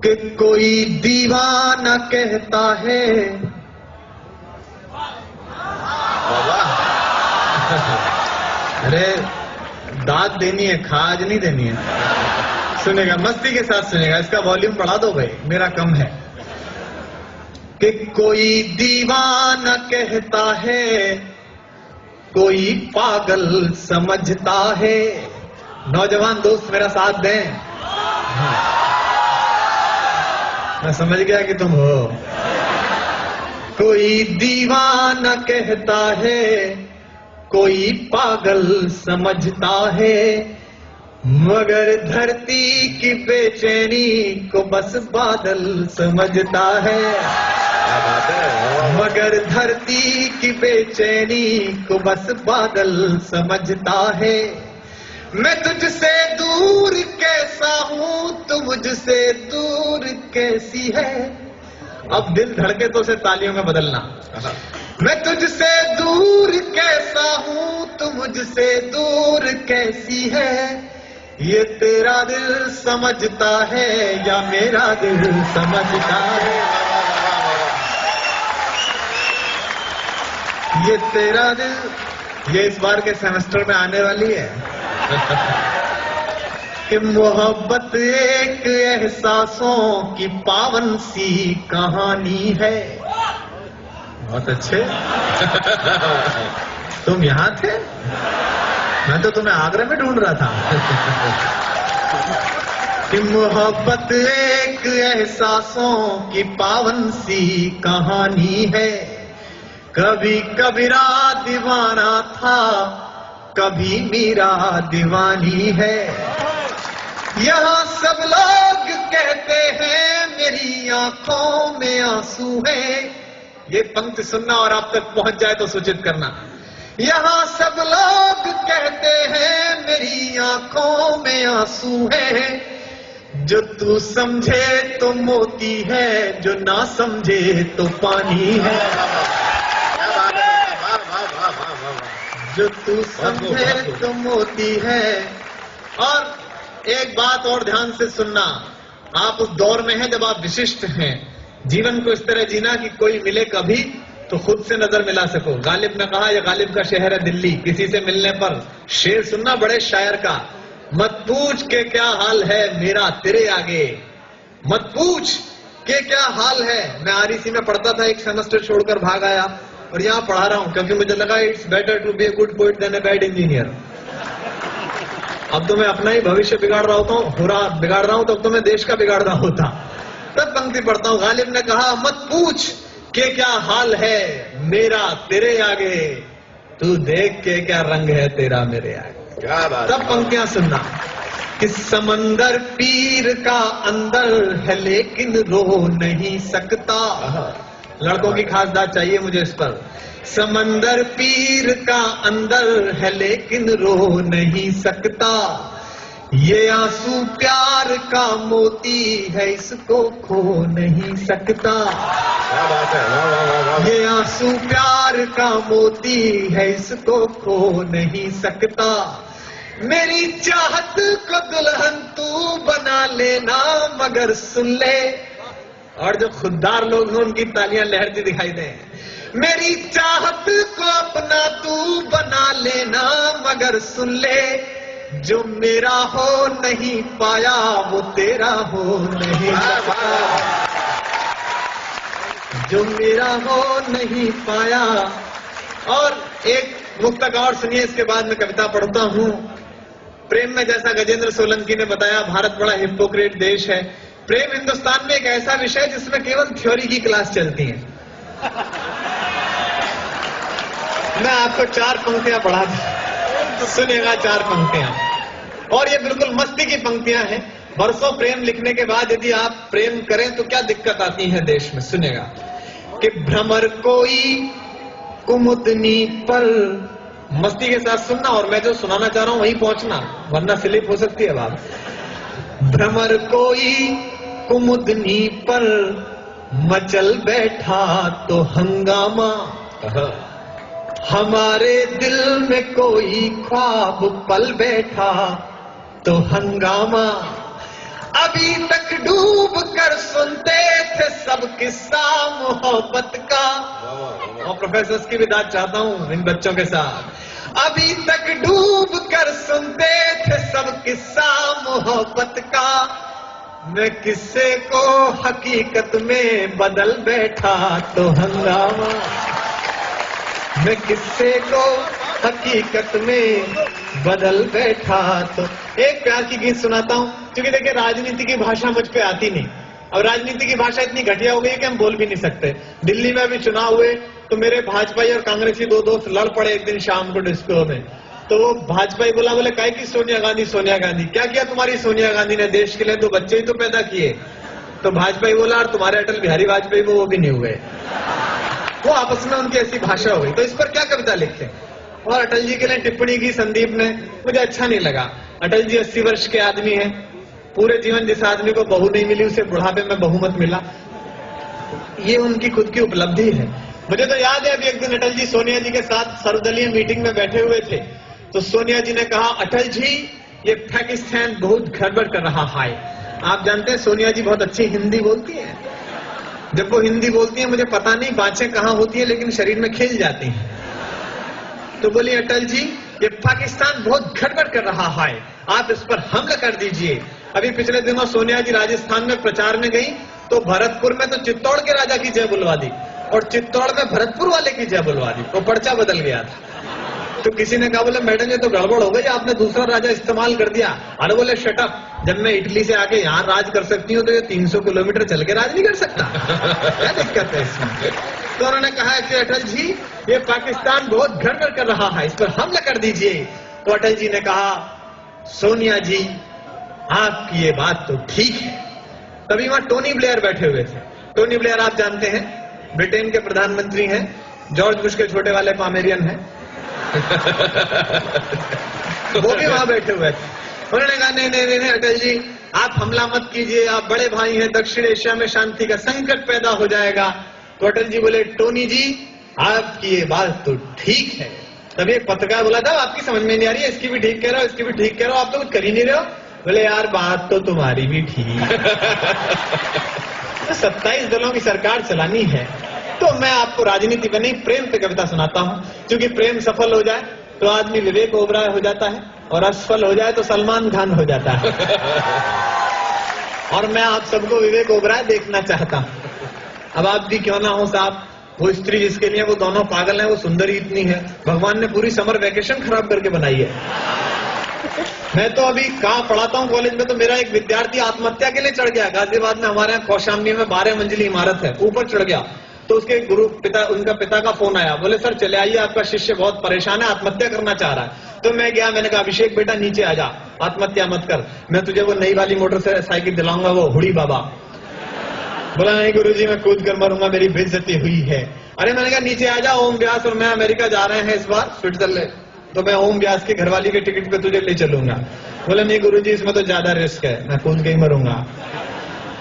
कि कोई दीवाना कहता है। अरे दाद देनी है, खाज नहीं देनी है। सुनेगा, मस्ती के साथ सुनेगा। इसका वॉल्यूम बढ़ा दो भाई, मेरा कम है। कि कोई दीवाना कहता है, कोई पागल समझता है। नौजवान दोस्त मेरा साथ दें। मैं समझ गया कि तुम हो। कोई दीवाना कहता है, कोई पागल समझता है, मगर धरती की बेचैनी को बस बादल समझता है। मगर धरती की बेचैनी को बस बादल समझता है। मैं तुझसे दूर कैसा हूँ, तू मुझसे दूर कैसी है। अब दिल धड़के तो उसे तालियों में बदलना। मैं तुझसे दूर कैसा हूँ, तू मुझसे दूर कैसी है। ये तेरा दिल समझता है या मेरा दिल समझता है। ये तेरा दिल, ये इस बार के सेमेस्टर में आने वाली है। कि मोहब्बत एक एहसासों की पावन सी कहानी है। बहुत अच्छे। तुम यहाँ थे, मैं तो तुम्हें आगरा में ढूंढ रहा था। कि मोहब्बत एक एहसासों की पावन सी कहानी है। कभी कबीरा दीवाना था, कभी मीरा दीवानी है। यहाँ सब लोग कहते हैं मेरी आंखों में आंसू है। ये पंक्ति सुनना और आप तक पहुंच जाए तो सूचित करना। यहाँ सब लोग कहते हैं मेरी आंखों में आंसू है। जो तू समझे तो मोती है, जो ना समझे तो पानी है। जो तू समझे तो मोती है। और एक बात और ध्यान से सुनना, आप उस दौर में हैं जब आप विशिष्ट हैं। जीवन को इस तरह जीना कि कोई मिले कभी तो खुद से नजर मिला सको। गालिब ने कहा, यह गालिब का शहर है दिल्ली, किसी से मिलने पर शेर सुनना बड़े शायर का। मत पूछ के क्या हाल है मेरा तेरे आगे, मत पूछ के क्या हाल है। मैं आरईसी में पढ़ता था, एक सेमेस्टर छोड़कर भाग आया और यहाँ पढ़ा रहा हूँ क्योंकि मुझे लगा it's better to be a good poet than a bad engineer. अब तो मैं अपना ही भविष्य बिगाड़ रहा होता हूँ, बिगाड़ रहा हूँ, तब तो मैं देश का बिगाड़ रहा होता। तब पंक्ति पढ़ता हूँ। गालिब ने कहा, मत पूछ के क्या हाल है मेरा तेरे आगे, तू देख के क्या रंग है तेरा मेरे आगे। क्या बात। तब पंक्तियां सुनना कि समंदर पीर का अंदर है लेकिन रो नहीं सकता। लड़कों की खास बात चाहिए मुझे इस पर। समंदर पीर का अंदर है लेकिन रो नहीं सकता। ये आंसू प्यार का मोती है, इसको खो नहीं सकता। क्या बात है। ये आंसू प्यार का मोती है, इसको खो नहीं सकता। मेरी चाहत को दुल्हन तू बना लेना, मगर सुन ले। और जो खुददार लोग हैं उनकी तालियां लहरती दिखाई दें। मेरी चाहत को अपना तू बना लेना, मगर सुन ले। जो मेरा हो नहीं पाया वो तेरा हो नहीं पाया। जो मेरा हो नहीं पाया। और एक मुक्तक और सुनिए, इसके बाद में कविता पढ़ता हूँ। प्रेम में, जैसा गजेंद्र सोलंकी ने बताया, भारत बड़ा हिपोक्रेट देश है। प्रेम हिंदुस्तान में एक ऐसा विषय जिसमें केवल थ्योरी की क्लास चलती है। मैं आपको 4 पंक्तियां पढ़ा दी, सुनेगा 4 पंक्तियां। और ये बिल्कुल मस्ती की पंक्तियां हैं। बरसों प्रेम लिखने के बाद यदि आप प्रेम करें तो क्या दिक्कत आती है देश में। सुनेगा कि भ्रमर कोई कुमुदनी पर, मस्ती के साथ सुनना और मैं जो सुनाना चाह रहा हूं वहीं पहुंचना, वरना स्लिप हो सकती है बात। भ्रमर कोई कुमुदनी पर मचल बैठा तो हंगामा। हमारे दिल में कोई ख्वाब पल बैठा तो हंगामा। अभी तक डूब कर किस्सा मोहब्बत का। और प्रोफेसर्स की भी दाद चाहता हूं इन बच्चों के साथ। अभी तक डूब कर सुनते थे सब किस्सा मोहब्बत का, मैं किस्से को हकीकत में बदल बैठा तो हंगामा। मैं किस्से को हकीकत में बदल बैठा तो। एक प्यार की गीत सुनाता हूं, क्योंकि देखिए राजनीति की भाषा मुझ पे आती नहीं। अब राजनीति की भाषा इतनी घटिया हो गई है कि हम बोल भी नहीं सकते। दिल्ली में अभी चुनाव हुए तो मेरे भाजपाई और कांग्रेसी दो दोस्त लड़ पड़े एक दिन शाम को डिस्को में। तो वो भाजपाई बोले काहे की सोनिया गांधी, क्या किया तुम्हारी सोनिया गांधी ने देश के लिए? तो बच्चे ही तो पैदा किए। तो भाजपाई बोला और तुम्हारे अटल बिहारी वाजपेयी वो भी नहीं हुए। वो आपस में उनकी ऐसी भाषा हो गई। तो इस पर क्या कविता लिखते हैं? और अटल जी के लिए टिप्पणी की संदीप ने, मुझे अच्छा नहीं लगा। अटल जी 80 वर्ष के आदमी हैं, पूरे जीवन जिस आदमी को बहू नहीं मिली उसे बुढ़ापे में बहुमत मिला, ये उनकी खुद की उपलब्धि है। मुझे तो याद है अभी एक दिन अटल जी सोनिया जी के साथ सर्वदलीय मीटिंग में बैठे हुए थे, तो सोनिया जी ने कहा, अटल जी ये पाकिस्तान बहुत गड़बड़ कर रहा है। आप जानते हैं सोनिया जी बहुत अच्छी हिंदी बोलती हैं। जब वो हिंदी बोलती है मुझे पता नहीं बातें कहाँ होती है, लेकिन शरीर में खिल जाती हैं। तो बोली, अटल जी ये पाकिस्तान बहुत गड़बड़ कर रहा है, आप इस पर हमला कर दीजिए। अभी पिछले दिनों सोनिया जी राजस्थान में प्रचार में गई तो भरतपुर में तो चित्तौड़ के राजा की जय बुलवा दी और चित्तौड़ में भरतपुर वाले की जय बुलवा दी। वो पर्चा बदल गया था। तो किसी ने कहा, बोले मैडम ये तो गड़बड़ हो गई, आपने दूसरा राजा इस्तेमाल कर दिया। अरे बोले शटअप, जब मैं इटली से आके यहाँ राज कर सकती हूँ तो ये 300 किलोमीटर चल के राज नहीं कर सकता? क्या दिक्कत है इसमें? तो उन्होंने कहा कि अटल जी ये पाकिस्तान बहुत गड़बड़ कर रहा है, इस पर हमला कर दीजिए। तो अटल जी ने कहा, सोनिया जी आपकी ये बात तो ठीक है। तभी वहां टोनी ब्लेयर बैठे हुए थे। टोनी ब्लेयर आप जानते हैं ब्रिटेन के प्रधानमंत्री हैं, जॉर्ज बुश के छोटे वाले पामेरियन हैं। वो भी वहां बैठे हुए थे। उन्होंने कहा, नहीं अटल जी आप हमला मत कीजिए, आप बड़े भाई हैं, दक्षिण एशिया में शांति का संकट पैदा हो जाएगा। तो अटल जी बोले, टोनी जी आपकी ये बात तो ठीक है। तभी एक पत्रकार बोला था, आपकी समझ में नहीं आ रही है, इसकी भी ठीक कह रहे हो, इसकी भी ठीक कह रहे हो, आप तो कुछ कर ही नहीं रहे हो। बोले, यार बात तो तुम्हारी भी ठीक। तो 27 दलों की सरकार चलानी है, तो मैं आपको राजनीति पे नहीं प्रेम पे कविता सुनाता हूं। क्योंकि प्रेम सफल हो जाए तो आदमी विवेक ओबराय हो जाता है, और असफल हो जाए तो सलमान खान हो जाता है। और मैं आप सबको विवेक ओबराय देखना चाहता हूं। अब आप भी क्यों ना हो साहब, वो स्त्री जिसके लिए वो दोनों पागल हैं, वो सुंदरी इतनी है, भगवान ने पूरी समर वेकेशन खराब करके बनाई है। मैं तो अभी कहाँ पढ़ाता हूँ कॉलेज में, तो मेरा एक विद्यार्थी आत्महत्या के लिए चढ़ गया। गाजियाबाद में हमारे यहाँ कौशाम्बी में 12 मंजिली इमारत है, ऊपर चढ़ गया। तो उसके उनका पिता का फोन आया, बोले सर चले आइए, आपका शिष्य बहुत परेशान है, आत्महत्या करना चाह रहा है। तो मैं गया, मैंने कहा, अभिषेक बेटा नीचे आ जा, आत्महत्या मत कर, मैं तुझे वो नई वाली मोटरसाइकिल दिलाऊंगा, वो हुडी बाबा। बोला, नहीं गुरुजी मैं कूद कर मरूंगा, मेरी बेइज्जती हुई है। अरे मैंने कहा, नीचे आ जा, ओम व्यास और मैं अमेरिका जा रहे हैं इस बार स्विट्जरलैंड, तो मैं ओम व्यास के घरवाली के टिकट पे तुझे ले चलूंगा। बोले, नहीं गुरुजी इसमें तो ज्यादा रिस्क है, मैं कूद के ही मरूंगा।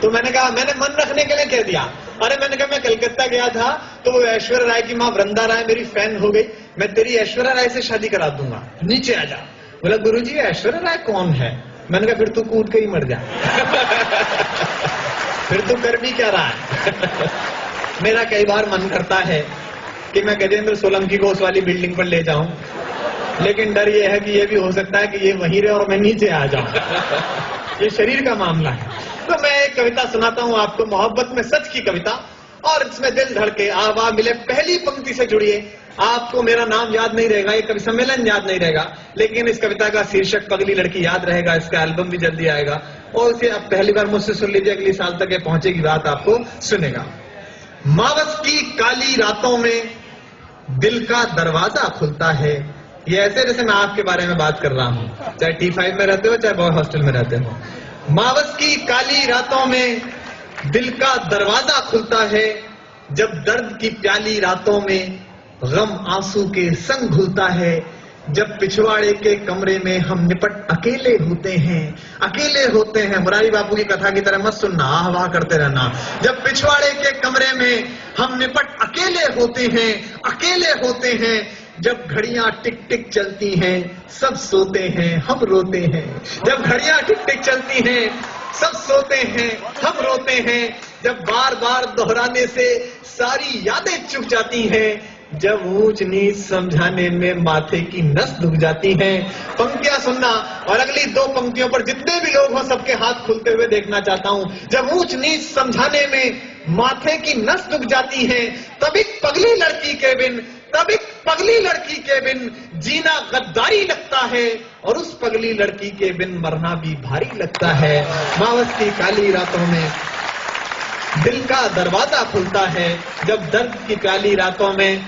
तो मैंने कहा, मैंने मन रखने के लिए कह दिया। अरे मैंने कहा, मैं कलकत्ता गया था तो वो ऐश्वर्या राय की माँ वृंदा राय मेरी फैन हो गई, मैं तेरी ऐश्वर्या राय से शादी करा दूंगा, नीचे आ जा। बोला, गुरुजी ऐश्वर्या राय कौन है? मैंने कहा, फिर तू कूद के ही मर जा। फिर तू कर भी क्या रहा है? मेरा कई बार मन करता है कि मैं गजेंद्र सोलंकी को उस वाली बिल्डिंग पर ले जाऊं, लेकिन डर ये है कि ये भी हो सकता है कि ये वहीं रहे और मैं नीचे आ जाऊं। ये शरीर का मामला है। तो मैं एक कविता सुनाता हूं आपको, मोहब्बत में सच की कविता, और इसमें दिल धड़के आवा मिले। पहली पंक्ति से जुड़िए, आपको मेरा नाम याद नहीं रहेगा, ये कवि सम्मेलन याद नहीं रहेगा, लेकिन इस कविता का शीर्षक पगली लड़की याद रहेगा। इसका एल्बम भी जल्दी आएगा, और इसे अब पहली बार मुझसे सुन लीजिए, अगली साल तक ये पहुंचेगी बात, आपको सुनेगा। मावस की काली रातों में दिल का दरवाजा खुलता है। ये ऐसे जैसे मैं आपके बारे में बात कर रहा हूं, चाहे T5 में रहते हो चाहे बॉय हॉस्टल में रहते हो। मावस की काली रातों में दिल का दरवाजा खुलता है, जब दर्द की प्याली रातों में गम आंसू के संग घुलता है, जब पिछवाड़े के कमरे में हम निपट अकेले होते हैं, अकेले होते हैं। मुरारी बापू की कथा की तरह मत सुनना, आह वाह करते रहना। जब पिछवाड़े के कमरे में हम निपट अकेले होते हैं, अकेले होते हैं, जब घड़ियां टिक टिक चलती हैं, सब सोते हैं, हम रोते हैं। जब घड़ियां टिक टिक चलती हैं, सब सोते हैं, हम रोते हैं। जब बार बार दोहराने से सारी यादें चुक जाती हैं, जब ऊंच नीच समझाने में माथे की नस दुख जाती हैं। पंक्तियां सुनना और अगली दो पंक्तियों पर जितने भी लोग हों सबके हाथ खुलते हुए देखना चाहता हूं। जब ऊंच नीच समझाने में माथे की नस दुख जाती है, तब एक पगली लड़की के बिन जीना गद्दारी लगता है, और उस पगली लड़की के बिन मरना भी भारी लगता है। मावस की काली रातों में दिल का दरवाजा खुलता है, जब दर्द की काली रातों में